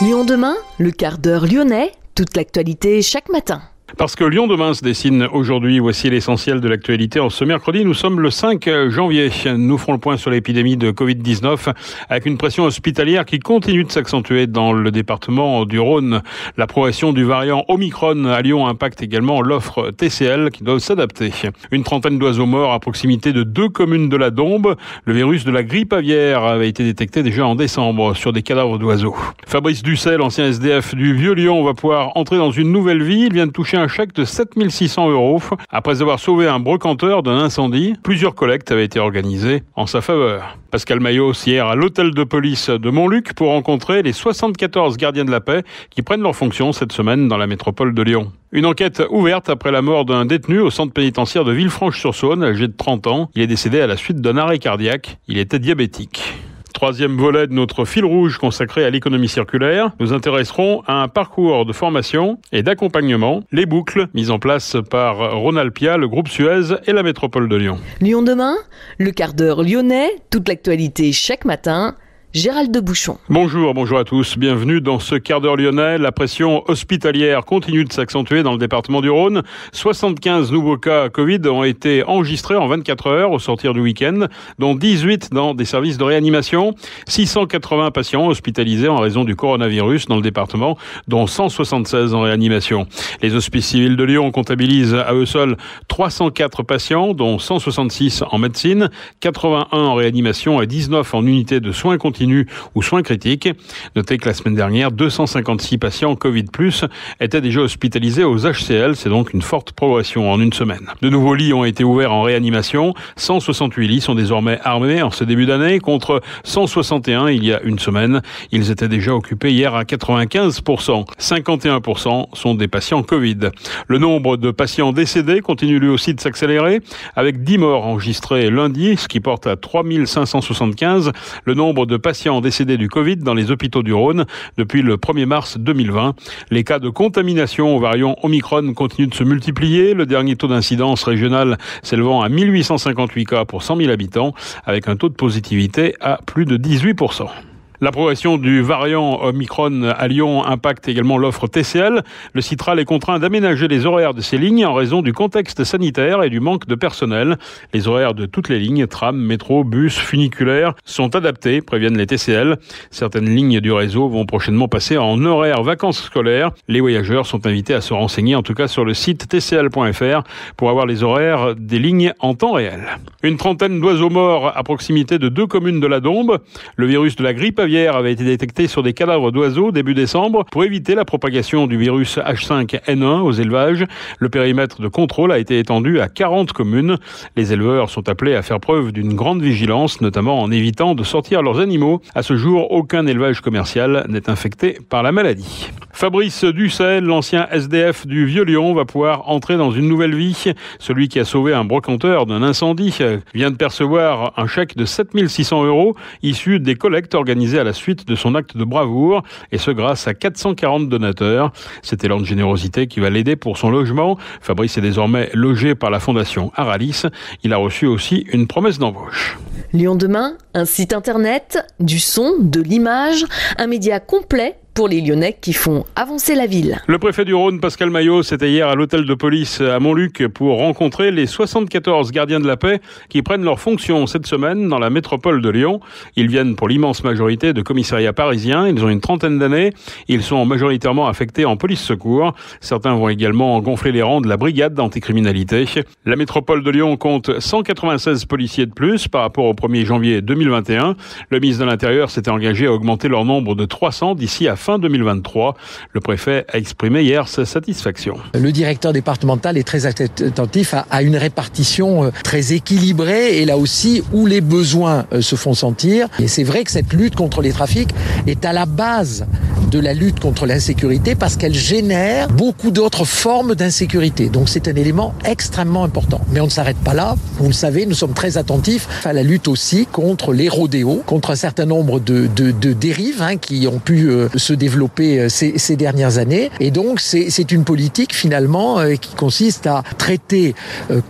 Lyon demain, le quart d'heure lyonnais, toute l'actualité chaque matin. Parce que Lyon demain se dessine aujourd'hui, voici l'essentiel de l'actualité. En ce mercredi, nous sommes le 5 janvier. Nous ferons le point sur l'épidémie de Covid-19 avec une pression hospitalière qui continue de s'accentuer dans le département du Rhône. La progression du variant Omicron à Lyon impacte également l'offre TCL qui doit s'adapter. Une trentaine d'oiseaux morts à proximité de 2 communes de la Dombes. Le virus de la grippe aviaire avait été détecté déjà en décembre sur des cadavres d'oiseaux. Fabrice Dussel, ancien SDF du Vieux-Lyon, va pouvoir entrer dans une nouvelle vie. Il vient de toucher un chèque de 7 600 €. Après avoir sauvé un brocanteur d'un incendie, plusieurs collectes avaient été organisées en sa faveur. Pascal Maillot hier à l'hôtel de police de Montluc pour rencontrer les 74 gardiens de la paix qui prennent leurs fonctions cette semaine dans la métropole de Lyon. Une enquête ouverte après la mort d'un détenu au centre pénitentiaire de Villefranche-sur-Saône, âgé de 30 ans. Il est décédé à la suite d'un arrêt cardiaque. Il était diabétique. Troisième volet de notre fil rouge consacré à l'économie circulaire, nous intéresserons à un parcours de formation et d'accompagnement, les boucles mises en place par Rhône-Alpia, le groupe Suez et la métropole de Lyon. Lyon demain, le quart d'heure lyonnais, toute l'actualité chaque matin. Gérald de Bouchon. Bonjour à tous. Bienvenue dans ce quart d'heure lyonnais. La pression hospitalière continue de s'accentuer dans le département du Rhône. 75 nouveaux cas Covid ont été enregistrés en 24 heures au sortir du week-end, dont 18 dans des services de réanimation. 680 patients hospitalisés en raison du coronavirus dans le département, dont 176 en réanimation. Les hospices civils de Lyon comptabilisent à eux seuls 304 patients, dont 166 en médecine, 81 en réanimation et 19 en unité de soins continus ou soins critiques. Notez que la semaine dernière, 256 patients Covid+, étaient déjà hospitalisés aux HCL. C'est donc une forte progression en une semaine. De nouveaux lits ont été ouverts en réanimation. 168 lits sont désormais armés en ce début d'année contre 161 il y a une semaine. Ils étaient déjà occupés hier à 95%. 51% sont des patients Covid. Le nombre de patients décédés continue lui aussi de s'accélérer avec 10 morts enregistrés lundi, ce qui porte à 3575 le nombre de patients décédés du Covid dans les hôpitaux du Rhône depuis le 1er mars 2020. Les cas de contamination au variant Omicron continuent de se multiplier. Le dernier taux d'incidence régional s'élevant à 1858 cas pour 100 000 habitants avec un taux de positivité à plus de 18%. La progression du variant Omicron à Lyon impacte également l'offre TCL. Le Citral est contraint d'aménager les horaires de ses lignes en raison du contexte sanitaire et du manque de personnel. Les horaires de toutes les lignes, tram, métro, bus, funiculaires, sont adaptés, préviennent les TCL. Certaines lignes du réseau vont prochainement passer en horaire vacances scolaires. Les voyageurs sont invités à se renseigner, en tout cas sur le site tcl.fr, pour avoir les horaires des lignes en temps réel. Une trentaine d'oiseaux morts à proximité de 2 communes de la Dombes. Le virus de la grippe aviaire avait été détecté sur des cadavres d'oiseaux début décembre. Pour éviter la propagation du virus H5N1 aux élevages, le périmètre de contrôle a été étendu à 40 communes. Les éleveurs sont appelés à faire preuve d'une grande vigilance, notamment en évitant de sortir leurs animaux. À ce jour, aucun élevage commercial n'est infecté par la maladie. Fabrice Dussel, l'ancien SDF du Vieux-Lyon, va pouvoir entrer dans une nouvelle vie. Celui qui a sauvé un brocanteur d'un incendie vient de percevoir un chèque de 7 600 € issu des collectes organisées à la suite de son acte de bravoure, et ce grâce à 440 donateurs. Cet élan de générosité qui va l'aider pour son logement. Fabrice est désormais logé par la fondation Aralis. Il a reçu aussi une promesse d'embauche. Lyon demain, un site internet, du son, de l'image, un média complet pour les Lyonnais qui font avancer la ville. Le préfet du Rhône, Pascal Maillot, c'était hier à l'hôtel de police à Montluc pour rencontrer les 74 gardiens de la paix qui prennent leurs fonctions cette semaine dans la métropole de Lyon. Ils viennent pour l'immense majorité de commissariats parisiens. Ils ont une trentaine d'années. Ils sont majoritairement affectés en police secours. Certains vont également gonfler les rangs de la brigade d'anticriminalité. La métropole de Lyon compte 196 policiers de plus par rapport au 1er janvier 2021. Le ministre de l'Intérieur s'était engagé à augmenter leur nombre de 300 d'ici à fin 2023. Le préfet a exprimé hier sa satisfaction. Le directeur départemental est très attentif à une répartition très équilibrée et là aussi où les besoins se font sentir. Et c'est vrai que cette lutte contre les trafics est à la base de la lutte contre l'insécurité parce qu'elle génère beaucoup d'autres formes d'insécurité. Donc c'est un élément extrêmement important. Mais on ne s'arrête pas là. Vous le savez, nous sommes très attentifs à la lutte aussi contre les rodéos, contre un certain nombre de dérives qui ont pu se développer ces dernières années. Et donc c'est une politique finalement qui consiste à traiter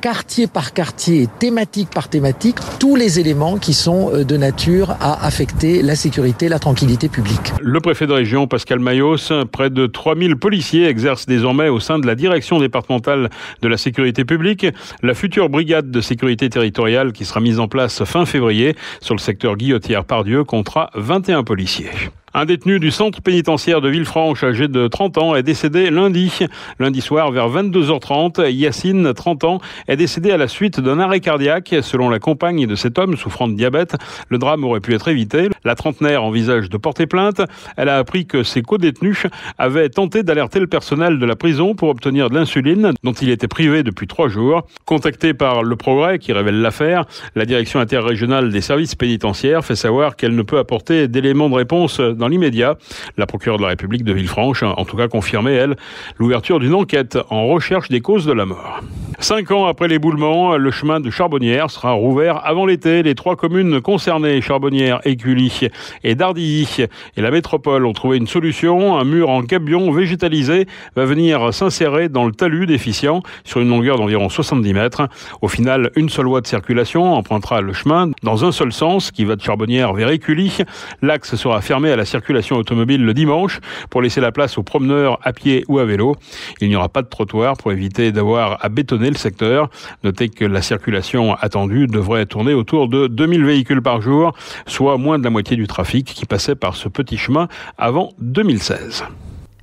quartier par quartier, thématique par thématique, tous les éléments qui sont de nature à affecter la sécurité, la tranquillité publique. Le préfet de région, Pascal Mayos, près de 3000 policiers exercent désormais au sein de la direction départementale de la sécurité publique. La future brigade de sécurité territoriale qui sera mise en place fin février sur le secteur Guillotière-Pardieu comptera 21 policiers. Un détenu du centre pénitentiaire de Villefranche, âgé de 30 ans, est décédé lundi soir vers 22h30. Yacine, 30 ans, est décédé à la suite d'un arrêt cardiaque. Selon la compagne de cet homme souffrant de diabète, le drame aurait pu être évité. La trentenaire envisage de porter plainte. Elle a appris que ses co-détenus avaient tenté d'alerter le personnel de la prison pour obtenir de l'insuline, dont il était privé depuis 3 jours. Contactée par Le Progrès, qui révèle l'affaire, la direction interrégionale des services pénitentiaires fait savoir qu'elle ne peut apporter d'éléments de réponse dans l'immédiat. La procureure de la République de Villefranche a en tout cas confirmé, elle, l'ouverture d'une enquête en recherche des causes de la mort. 5 ans après l'éboulement, le chemin de Charbonnières sera rouvert avant l'été. Les 3 communes concernées, Charbonnières, Écully et Dardilly, et la métropole ont trouvé une solution. Un mur en gabion végétalisé va venir s'insérer dans le talus déficient sur une longueur d'environ 70 mètres. Au final, une seule voie de circulation empruntera le chemin dans un seul sens qui va de Charbonnières vers Écully. L'axe sera fermé à la circulation automobile le dimanche pour laisser la place aux promeneurs à pied ou à vélo. Il n'y aura pas de trottoir pour éviter d'avoir à bétonner le secteur. Notez que la circulation attendue devrait tourner autour de 2000 véhicules par jour, soit moins de la moitié du trafic qui passait par ce petit chemin avant 2016.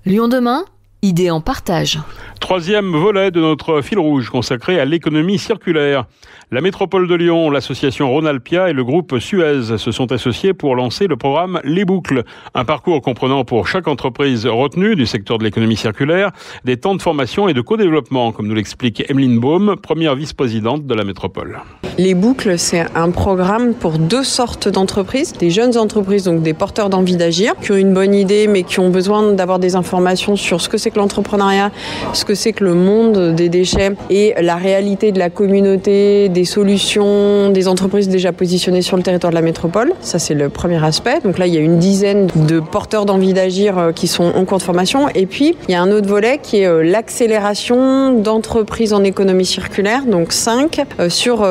Lyon demain, idée en partage. 3e volet de notre fil rouge consacré à l'économie circulaire. La métropole de Lyon, l'association Rhône-Alpia et le groupe Suez se sont associés pour lancer le programme Les Boucles. Un parcours comprenant pour chaque entreprise retenue du secteur de l'économie circulaire des temps de formation et de co-développement, comme nous l'explique Emeline Baume, première vice-présidente de la métropole. Les Boucles, c'est un programme pour 2 sortes d'entreprises. Des jeunes entreprises, donc des porteurs d'envie d'agir, qui ont une bonne idée mais qui ont besoin d'avoir des informations sur ce que c'est que l'entrepreneuriat, ce que c'est que le monde des déchets et la réalité de la communauté, des solutions, des entreprises déjà positionnées sur le territoire de la métropole. Ça, c'est le premier aspect. Donc là, il y a une dizaine de porteurs d'envie d'agir qui sont en cours de formation. Et puis, il y a un autre volet qui est l'accélération d'entreprises en économie circulaire, donc 5, sur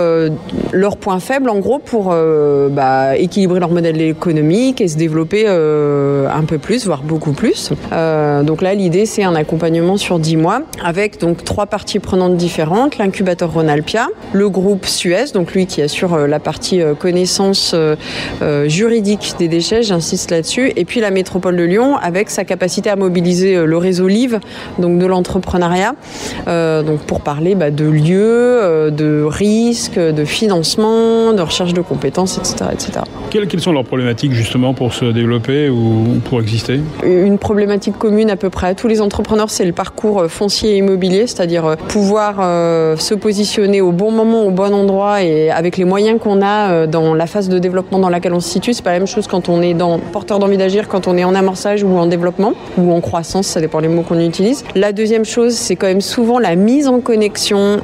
leurs points faibles, en gros, pour équilibrer leur modèle économique et se développer un peu plus, voire beaucoup plus. Donc là, l'idée, c'est un accompagnement sur 10 mois avec donc 3 parties prenantes différentes, l'incubateur Rhône-Alpia, le groupe Suez, donc lui qui assure la partie connaissance juridique des déchets, j'insiste là-dessus, et puis la métropole de Lyon avec sa capacité à mobiliser le réseau LIVE, donc de l'entrepreneuriat, donc pour parler de lieux, de risques, de financement, de recherche de compétences, etc. etc. Quelles sont leurs problématiques justement pour se développer ou pour exister ? Une problématique commune à peu près à tous les entrepreneurs, c'est le parcours foncier et immobilier, c'est-à-dire pouvoir se positionner au bon moment, au bon endroit et avec les moyens qu'on a dans la phase de développement dans laquelle on se situe. C'est pas la même chose quand on est dans porteur d'envie d'agir, quand on est en amorçage ou en développement ou en croissance, ça dépend des mots qu'on utilise. La deuxième chose, c'est quand même souvent la mise en connexion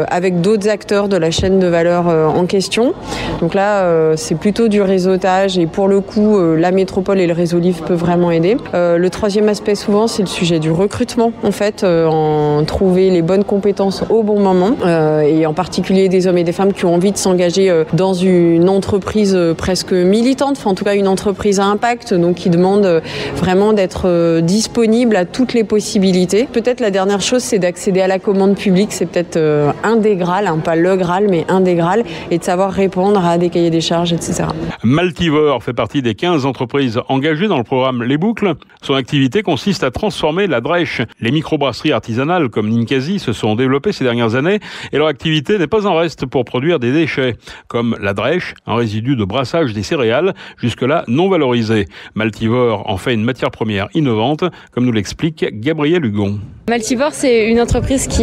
avec d'autres acteurs de la chaîne de valeur en question. Donc là, c'est plutôt du réseautage et pour le coup, la métropole et le réseau LIVE peuvent vraiment aider. Le troisième aspect souvent, c'est le sujet du recrutement, en fait, en trouver les bonnes compétences au bon moment et en particulier des hommes et des femmes qui ont envie de s'engager dans une entreprise presque militante, enfin en tout cas une entreprise à impact, donc qui demande vraiment d'être disponible à toutes les possibilités. Peut-être la dernière chose, c'est d'accéder à la commande publique, c'est peut-être un des Graal, pas le Graal, mais un des Graal, et de savoir répondre à des cahiers des charges, etc. Maltivore fait partie des 15 entreprises engagées dans le programme Les Boucles. Son activité consiste à transformer la Drèche. Les microbrasseries artisanales comme Ninkasi se sont développées ces dernières années et leur activité n'est pas en reste pour produire des déchets, comme la drèche, un résidu de brassage des céréales, jusque-là non valorisé. Maltivore en fait une matière première innovante, comme nous l'explique Gabriel Hugon. Maltivore, c'est une entreprise qui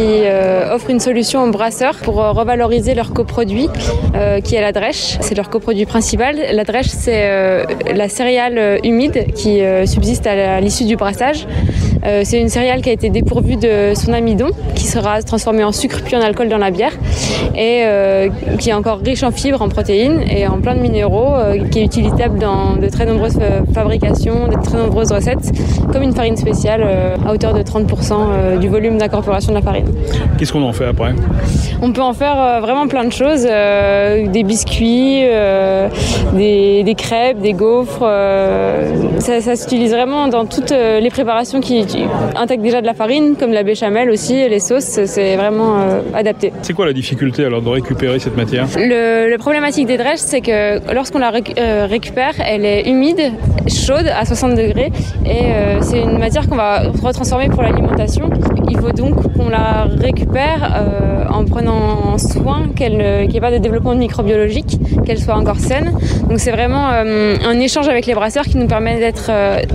offre une solution aux brasseurs pour revaloriser leur coproduit, qui est la drèche. C'est leur coproduit principal. La drèche, c'est la céréale humide qui subsiste à l'issue du brassage. C'est une céréale qui a été dépourvue de son amidon, qui sera transformée en sucre puis en alcool dans la bière, et qui est encore riche en fibres, en protéines et en plein de minéraux, qui est utilisable dans de très nombreuses fabrications, de très nombreuses recettes, comme une farine spéciale à hauteur de 30% du volume d'incorporation de la farine. Qu'est-ce qu'on en fait après ? On peut en faire vraiment plein de choses, des biscuits, des crêpes, des gaufres. Ça s'utilise vraiment dans toutes les préparations qui intègrent déjà de la farine, comme la béchamel aussi, les sauces, c'est vraiment adapté. C'est quoi la difficulté alors de récupérer cette matière ? Le problématique des drèches, c'est que lorsqu'on la récupère, elle est humide, chaude à 60 degrés, et c'est une matière qu'on va retransformer pour l'alimentation. Il faut donc qu'on la récupère en prenant soin qu'il n'y ait pas de développement microbiologique, qu'elle soit encore saine. Donc c'est vraiment un échange avec les brasseurs qui nous permet d'être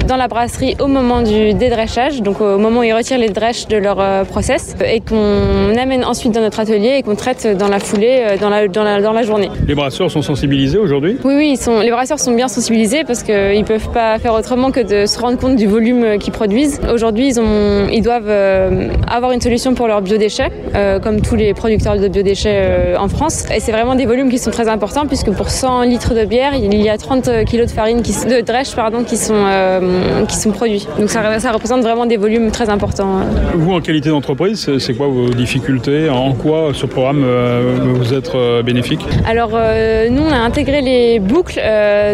dans la brasserie au moment du dédréchage, donc au moment où ils retirent les drèches de leur process, et qu'on amène ensuite dans notre atelier et qu'on traite dans la foulée, dans la journée. Les brasseurs sont sensibilisés aujourd'hui ? Oui, les brasseurs sont bien sensibilisés parce qu'ils ne peuvent pas faire autrement que de se rendre compte du volume qu'ils produisent. Aujourd'hui, ils doivent avoir une solution pour leurs biodéchets, comme tous les producteurs de biodéchets en France. Et c'est vraiment des volumes qui sont très importants, puisque pour 100 litres de bière, il y a 30 kilos de farine, de drèche, qui sont produits. Donc ça représente vraiment des volumes très importants. Vous, en qualité d'entreprise, c'est quoi vos difficultés ? En quoi ce programme vous être bénéfique ? Alors, nous, on a intégré les boucles,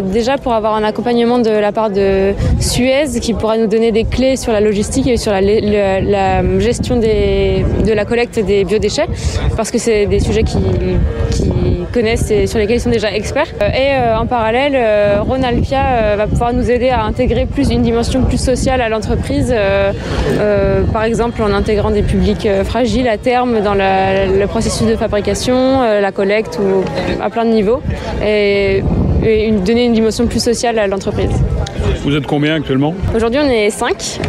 déjà pour avoir un accompagnement de la part de Suez, qui pourra nous donner des clés sur la logistique et sur la gestion de la collecte des biodéchets, parce que c'est des sujets qu'ils connaissent et sur lesquels ils sont déjà experts. Et en parallèle, Ronalpia va pouvoir nous aider à intégrer une dimension plus sociale à l'entreprise, par exemple en intégrant des publics fragiles à terme dans le processus de fabrication, la collecte ou à plein de niveaux, et donner une dimension plus sociale à l'entreprise. Vous êtes combien actuellement ? Aujourd'hui, on est 5.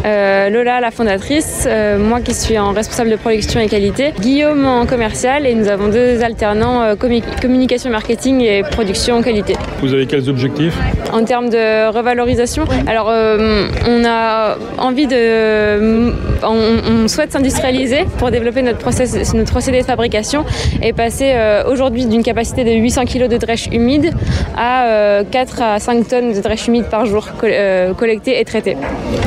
Lola, la fondatrice, moi qui suis en responsable de production et qualité, Guillaume en commercial, et nous avons 2 alternants communication, marketing et production qualité. Vous avez quels objectifs ? En termes de revalorisation, alors on a envie on souhaite s'industrialiser pour développer notre procédé de fabrication et passer aujourd'hui d'une capacité de 800 kg de drèche humide à 4 à 5 tonnes de drèche humide par jour collectée et traitée.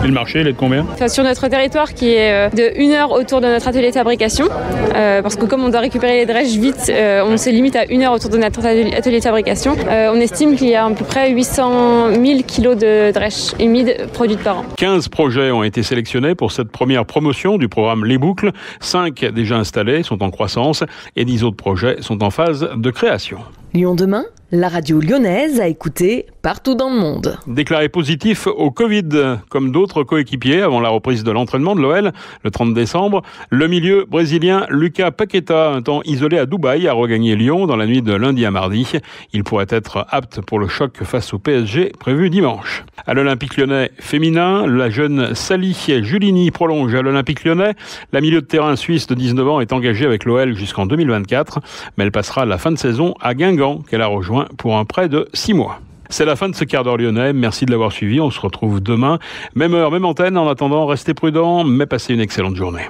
Et le marché, il est de combien ? Sur notre territoire qui est de 1 heure autour de notre atelier de fabrication, parce que comme on doit récupérer les drèches vite, on se limite à 1 heure autour de notre atelier de fabrication. On estime qu'il y a à peu près 800 000 kg de drèches humides produites par an. 15 projets ont été sélectionnés pour cette première promotion du programme Les Boucles. 5 déjà installés sont en croissance et 10 autres projets sont en phase de création. Lyon demain, la radio lyonnaise a écouté partout dans le monde. Déclaré positif au Covid, comme d'autres coéquipiers avant la reprise de l'entraînement de l'OL le 30 décembre, le milieu brésilien Lucas Paqueta, un temps isolé à Dubaï, a regagné Lyon dans la nuit de lundi à mardi. Il pourrait être apte pour le choc face au PSG prévu dimanche. À l'Olympique lyonnais féminin, la jeune Sally Julini prolonge à l'Olympique lyonnais. La milieu de terrain suisse de 19 ans est engagée avec l'OL jusqu'en 2024, mais elle passera la fin de saison à Guingamp, qu'elle a rejoint pour un prêt de 6 mois. C'est la fin de ce quart d'heure lyonnais. Merci de l'avoir suivi. On se retrouve demain. Même heure, même antenne. En attendant, restez prudents, mais passez une excellente journée.